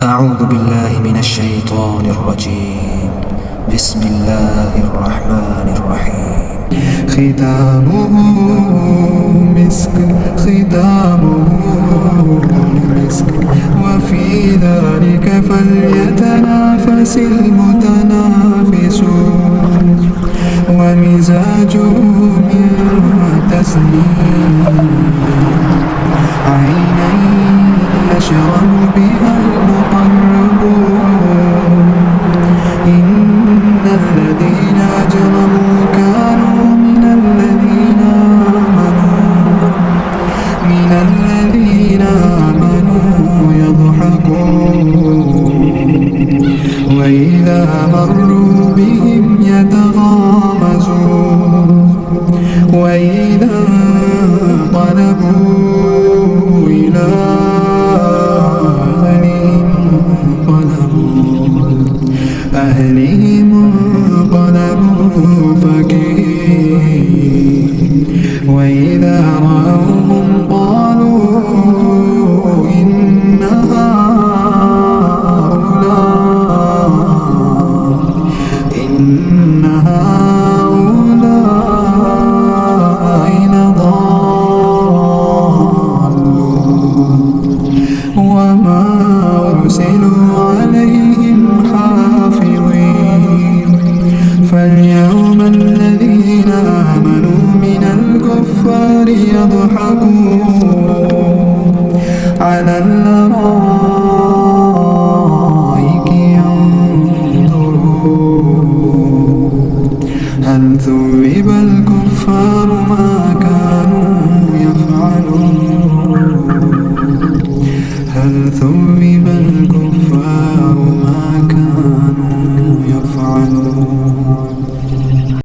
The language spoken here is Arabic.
أعوذ بالله من الشيطان الرجيم. بسم الله الرحمن الرحيم. ختامه مسك وفي ذلك فليتنافس المتنافسون ومزاجه من تسنيم عينا يشرب بها المقربون إن الذين أجرموا كانوا من الذين آمنوا يضحكون وإذا مروا بهم يتغامزون وإذا انقلبوا إلى أهلهم انقلبوا فكهين وإذا رأوهم قالوا إن هؤلاء لضالون وما أرسلوا عليهم حافظين فاليوم الذين آمنوا من الكفار يضحكون على الأرائك ينظرون هل ثوب الكفار ما كانوا يفعلون هل ثوب الكفار ما كانوا يفعلون